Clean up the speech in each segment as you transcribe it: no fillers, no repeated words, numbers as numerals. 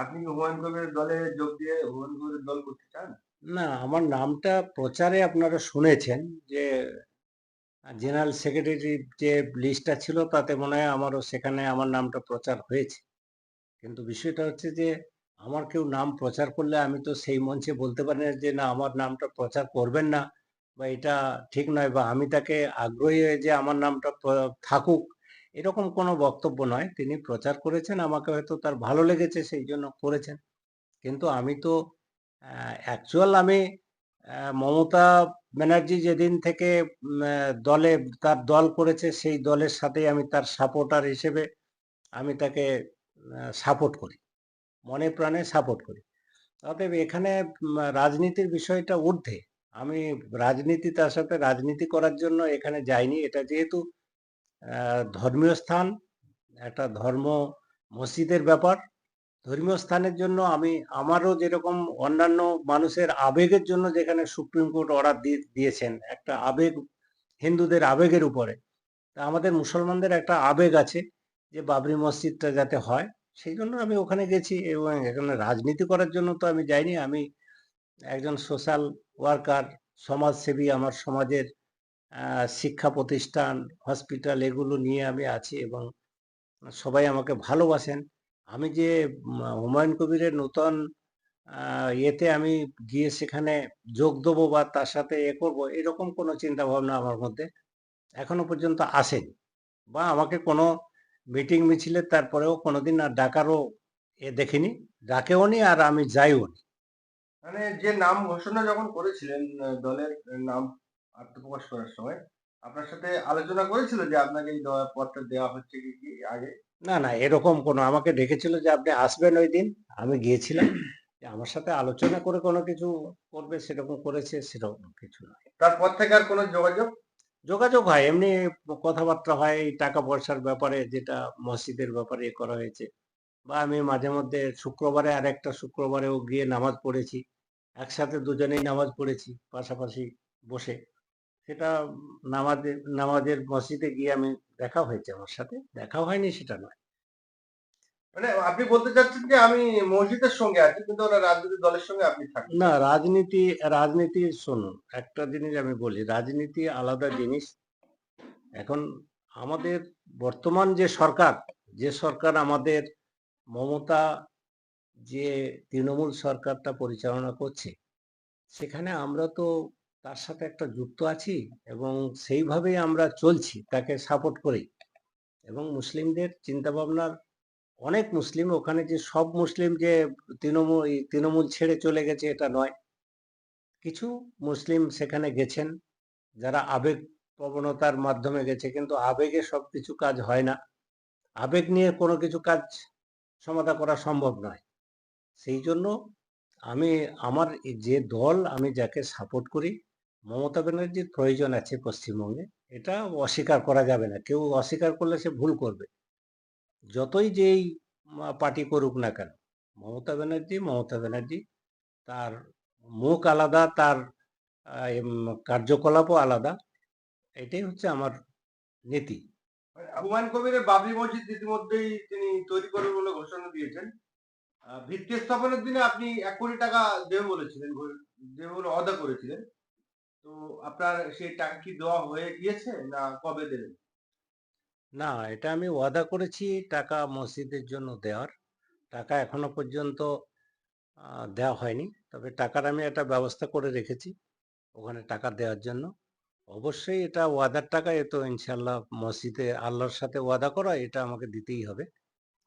আপনি কি হুমায়ুন কবিরের দলে যোগ দিয়ে হুমায়ুন কবিরের দল করতে চান? না, আমার নামটা প্রচারে আপনারা শুনেছেন যে জেনারেল সেক্রেটারির যে লিস্টটা ছিল তাতে মনে হয় আমারও সেখানে আমার নামটা প্রচার হয়েছে। কিন্তু বিষয়টা হচ্ছে যে আমার কেউ নাম প্রচার করলে আমি তো সেই মঞ্চে বলতে পারি না যে না আমার নামটা প্রচার করবেন না বা এটা ঠিক নয় বা আমি তাকে আগ্রহী হয়ে যে আমার নামটা থাকুক এরকম কোনো বক্তব্য নয়। তিনি প্রচার করেছেন, আমাকে হয়তো তার ভালো লেগেছে সেই জন্য করেছেন। কিন্তু আমি তো অ্যাকচুয়াল আমি মমতা ব্যানার্জি যেদিন থেকে দলে তার দল করেছে সেই দলের সাথেই আমি তার সাপোর্টার হিসেবে আমি তাকে সাপোর্ট করি, মনে প্রাণে সাপোর্ট করি। অতএব এখানে রাজনীতির বিষয়টা ঊর্ধ্বে। আমি রাজনীতি তার সাথে রাজনীতি করার জন্য এখানে যাইনি। এটা যেহেতু ধর্মীয় স্থান, একটা ধর্ম মসজিদের ব্যাপার। ধর্মীয় স্থানের জন্য আমি আমারও যেরকম অন্যান্য মানুষের আবেগের জন্য যেখানে সুপ্রিম কোর্ট অর্ডার দিয়েছেন একটা আবেগ, হিন্দুদের আবেগের উপরে, তা আমাদের মুসলমানদের একটা আবেগ আছে যে বাবরি মসজিদটা যাতে হয়, সেই জন্য আমি ওখানে গেছি এবং এখানে রাজনীতি করার জন্য তো আমি যাইনি। আমি একজন সোশ্যাল ওয়ার্কার, সমাজসেবী। আমার সমাজের শিক্ষা প্রতিষ্ঠান, হসপিটাল এগুলো নিয়ে আমি আছি এবং সবাই আমাকে ভালোবাসেন। আমি যে হুমায়ুন কবিরের নূতন ইয়েতে আমি গিয়ে সেখানে যোগ দেবো বা তার সাথে করবো এরকম কোনো চিন্তা ভাবনা আমার মধ্যে এখনো পর্যন্ত আসেনি, বা আমাকে কোনো মিটিং মিছিলে তারপরেও কোনোদিন আর ডাকারও দেখিনি, ডাকেও নি আর আমি যাইও নি। মানে যে নাম ঘোষণা যখন করেছিলেন দলের নাম আত্মপ্রকাশ করার সময় আপনার সাথে আলোচনা করেছিল যে আপনাকে এই পদটা দেওয়া হচ্ছে কি কি আগে? না না, এরকম কোনো আমাকে ডেকেছিল যে আপনি আসবেন ওই দিন, আমি গিয়েছিলাম। যে আমার সাথে আলোচনা করে কোনো কিছু করবে সেরকম করেছে সেরকম কিছু না। তারপর থেকে আর কোনো যোগাযোগ? যোগাযোগ হয়, এমনি কথাবার্তা হয় এই টাকা পয়সার ব্যাপারে, যেটা মসজিদের ব্যাপারে করা হয়েছে। বা আমি মাঝে মধ্যে শুক্রবারে আর একটা শুক্রবারেও গিয়ে নামাজ পড়েছি, একসাথে দুজনেই নামাজ পড়েছি পাশাপাশি বসে। সেটা নামাজের নামাজের মসজিদে গিয়ে আমি দেখা হয়েছে, আমার সাথে দেখা হয়নি সেটা নয়। মানে আপনি বলতে চাচ্ছেন যে আমি মসজিদের সঙ্গে আছি কিন্তু ওরা রাজনৈতিক দলের সঙ্গে আপনি থাকেন, না, তাই তো? রাজনীতি রাজনীতি শুনুন, একটা জিনিস আমি বলি, রাজনীতি আলাদা জিনিস। এখন আমাদের বর্তমান যে সরকার আমাদের মমতা যে তৃণমূল সরকারটা পরিচালনা করছে, সেখানে আমরা তো তার সাথে একটা যুক্ত আছি এবং সেইভাবেই আমরা চলছি তাকে সাপোর্ট করি। এবং মুসলিমদের চিন্তাভাবনার, অনেক মুসলিম ওখানে, যে সব মুসলিম যে তৃণমূল ছেড়ে চলে গেছে এটা নয়। কিছু মুসলিম সেখানে গেছেন যারা আবেগ প্রবণতার মাধ্যমে গেছে, কিন্তু আবেগে সবকিছু কাজ হয় না। আবেগ নিয়ে কোনো কিছু কাজ সমাধা করা সম্ভব নয়। সেই জন্য আমি আমার যে দল, আমি যাকে সাপোর্ট করি, মমতা ব্যানার্জির প্রয়োজন আছে পশ্চিমবঙ্গে। এটা অস্বীকার করা যাবে না, কেউ অস্বীকার করলে সে ভুল করবে। যতই যেই পার্টি করুক না কেন, মমতা ব্যানার্জি মমতা ব্যানার্জি, তার মুখ আলাদা, তার কার্যকলাপও আলাদা। এটাই হচ্ছে আমার নীতি। মানে হুমায়ুন কবিরের বাবরি মসজিদ ইতিমধ্যেই তিনি তৈরি করবেন বলে ঘোষণা দিয়েছেন। ভিত্তি স্থাপনের দিনে আপনি 1 কোটি টাকা দেবেন বলেছিলেন, দেবেন বলে ওয়াদা করেছিলেন। তো আপনার সেই টাকা কি দেওয়া হয়ে গিয়েছে না কবে দেবেন? না, এটা আমি ওয়াদা করেছি টাকা মসজিদের জন্য দেওয়ার। টাকা এখনো পর্যন্ত দেওয়া হয়নি, তবে টাকার আমি একটা ব্যবস্থা করে রেখেছি ওখানে টাকা দেওয়ার জন্য। অবশ্যই এটা ওয়াদার টাকা, এ তো ইনশাল্লাহ মসজিদে আল্লাহর সাথে ওয়াদা করা, এটা আমাকে দিতেই হবে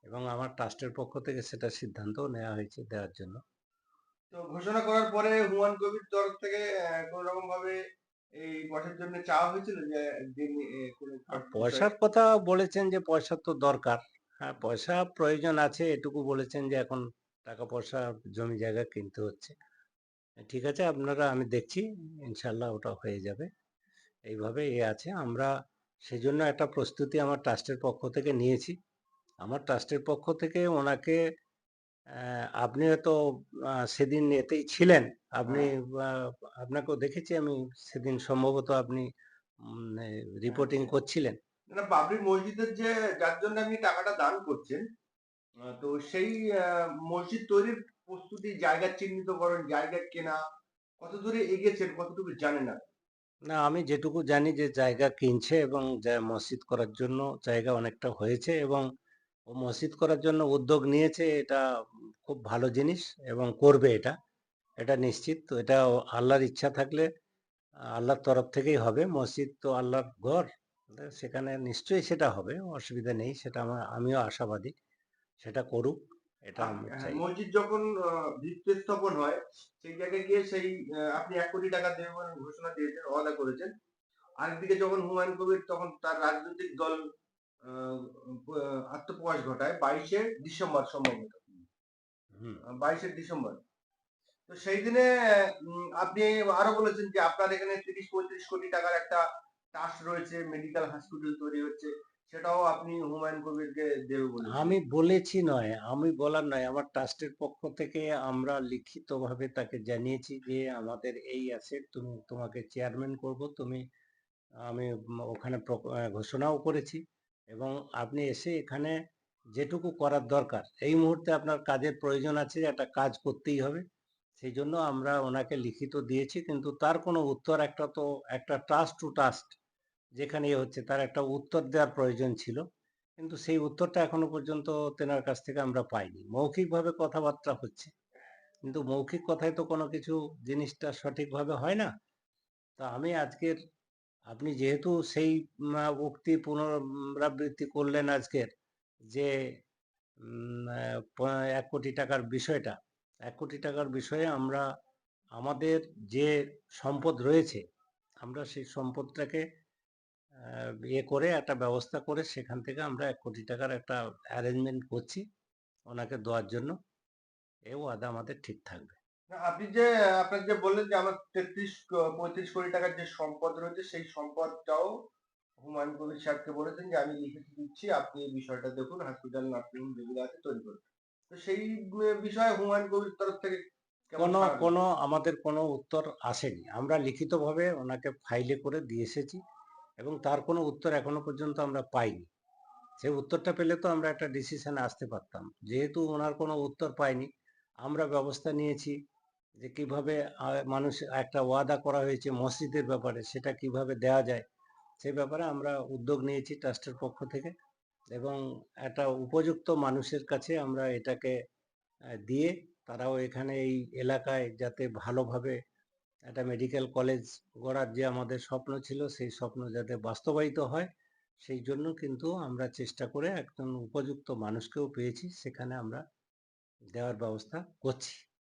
এবং আমার ট্রাস্টের পক্ষ থেকে সেটা সিদ্ধান্তও নেওয়া হয়েছে দেওয়ার জন্য। তো ঘোষণা করার পরে হুমায়ুন কবির তরফ থেকে কোনো রকম ভাবে এই পয়সার জন্য চাওয়া হয়েছিল যে দিন কোনো আর বিষয়ে? পয়সার কথা বলেছেন যে পয়সা তো দরকার। হ্যাঁ, পয়সা প্রয়োজন আছে, এটুকু বলেছেন যে এখন টাকা পয়সা, জমি জায়গা কিনতে হচ্ছে। ঠিক আছে, আপনারা, আমি দেখছি ইনশাল্লাহ ওটা হয়ে যাবে। এইভাবে আছে আমরা, সেজন্য একটা প্রস্তুতি আমার ট্রাস্টের পক্ষ থেকে নিয়েছি। আমার ট্রাস্টের পক্ষ থেকে ওনাকে, আপনি হয়তো সেদিন এতেই ছিলেন, আপনি হ্যাঁ, আপনাকেও দেখেছি আমি সেদিন, সম্ভবত আপনি হ্যাঁ। রিপোর্টিং করছিলেন। না বাবরি মসজিদের যে যার জন্য আপনি টাকাটা দান করছেন তো সেই মসজিদ তৈরির প্রস্তুতি, জায়গা চিহ্নিতকরণ, জায়গা কেনা কতদূরে এগিয়েছেন, কতটুকু জানেন আপনি? না, আমি যেটুকু জানি যে জায়গা কিনছে এবং যা মসজিদ করার জন্য জায়গা অনেকটা হয়েছে, এবং ও মসজিদ করার জন্য উদ্যোগ নিয়েছে, এটা খুব ভালো জিনিস এবং করবে এটা, এটা নিশ্চিত। তো এটা আল্লাহর ইচ্ছা থাকলে আল্লাহর তরফ থেকেই হবে। মসজিদ তো আল্লাহর ঘর, সেখানে নিশ্চয়ই সেটা হবে, অসুবিধা নেই। সেটা আমিও আশাবাদী সেটা করুক, এটা আমি হ্যাঁ, চাই। মসজিদ যখন ভিত্তি স্থাপন হয়, সেই জায়গায় গিয়ে সেই আপনি ১ কোটি টাকা দেবেন বলে ঘোষণা দিয়েছেন, ওয়াদা করেছেন। আরেকদিকে যখন হুমায়ুন কবির তখন তার রাজনৈতিক দল আহ, আত্মপ্রকাশ ঘটায় ২২শে ডিসেম্বর সম্ভবত, হুম। ২২শে ডিসেম্বর। তো সেই দিনে আপনি আরো বলেছেন যে আপনার এখানে ৩০-৩৫ কোটি টাকার একটা ট্রাস্ট রয়েছে, মেডিকেল হসপিটাল তৈরি হচ্ছে, সেটাও আপনি হুমায়ুন কবিরকে দেবে বলেছিলেন। আমি বলেছি নয়, আমি বলার নয়, আমার ট্রাস্টের পক্ষ থেকে আমরা লিখিতভাবে তাকে জানিয়েছি যে আমাদের এই আছে, তুমি, তোমাকে চেয়ারম্যান করব, তুমি, আমি ওখানে ঘোষণাও করেছি, এবং আপনি এসে এখানে যেটুকু করার দরকার, এই মুহূর্তে আপনার কাজের প্রয়োজন আছে, একটা কাজ করতেই হবে, সেই জন্য আমরা ওনাকে লিখিত দিয়েছি। কিন্তু তার কোনো উত্তর, একটা তো একটা ট্রাস্ট টু ট্রাস্ট যেখানে হচ্ছে, তার একটা উত্তর দেওয়ার প্রয়োজন ছিল, কিন্তু সেই উত্তরটা এখনো পর্যন্ত তেনার কাছ থেকে আমরা পাইনি। মৌখিকভাবে কথাবার্তা হচ্ছে, কিন্তু মৌখিক কথায় তো কোনো কিছু জিনিসটা সঠিকভাবে হয় না। তা আমি আজকের, আপনি যেহেতু সেই উক্তি পুনরাবৃত্তি করলেন আজকের, যে ১ কোটি টাকার বিষয়টা, ১ কোটি টাকার বিষয়ে আমরা আমাদের যে সম্পদ রয়েছে, আমরা সেই সম্পদটাকে ইয়ে করে একটা ব্যবস্থা করে সেখান থেকে আমরা ১ কোটি টাকার একটা অ্যারেঞ্জমেন্ট করছি ওনাকে দেওয়ার জন্য। এ ওয়াদা আমাদের ঠিক থাকবে। না, আপনি যে আপনার যে বললেন যে আমার ৩৩-৩৫ কোটি টাকার যে সম্পদ রয়েছে, সেই সম্পদটাও হুমায়ুন কবির সাহেবকে বলেছেন যে আমি লিখে দিচ্ছি, আপনি এই বিষয়টা দেখুন, হসপিটাল নার্সিং যেগুলো আছে তৈরি করুন। তো সেই বিষয়ে হুমায়ুন কবির তরফ থেকে কেমন কোনো সাড়া কোনো মিলছে? আমাদের কোনো উত্তর আসেনি। আমরা লিখিতভাবে ওনাকে ফাইলে করে দিয়ে এসেছি, এবং তার কোনো উত্তর এখনো পর্যন্ত আমরা পাইনি। সেই উত্তরটা পেলে তো আমরা একটা ডিসিশনে আসতে পারতাম। যেহেতু ওনার কোনো উত্তর পাইনি, আমরা ব্যবস্থা নিয়েছি যে কিভাবে মানুষ, একটা ওয়াদা করা হয়েছে মসজিদের ব্যাপারে, সেটা কিভাবে দেওয়া যায়, সে ব্যাপারে আমরা উদ্যোগ নিয়েছি ট্রাস্টের পক্ষ থেকে, এবং একটা উপযুক্ত মানুষের কাছে আমরা এটাকে দিয়ে, তারাও এখানে এই এলাকায় যাতে ভালোভাবে একটা মেডিকেল কলেজ গড়ার যে আমাদের স্বপ্ন ছিল, সেই স্বপ্ন যাতে বাস্তবায়িত হয়, সেই জন্য কিন্তু আমরা চেষ্টা করে একজন উপযুক্ত মানুষকেও পেয়েছি, সেখানে আমরা দেওয়ার ব্যবস্থা করছি।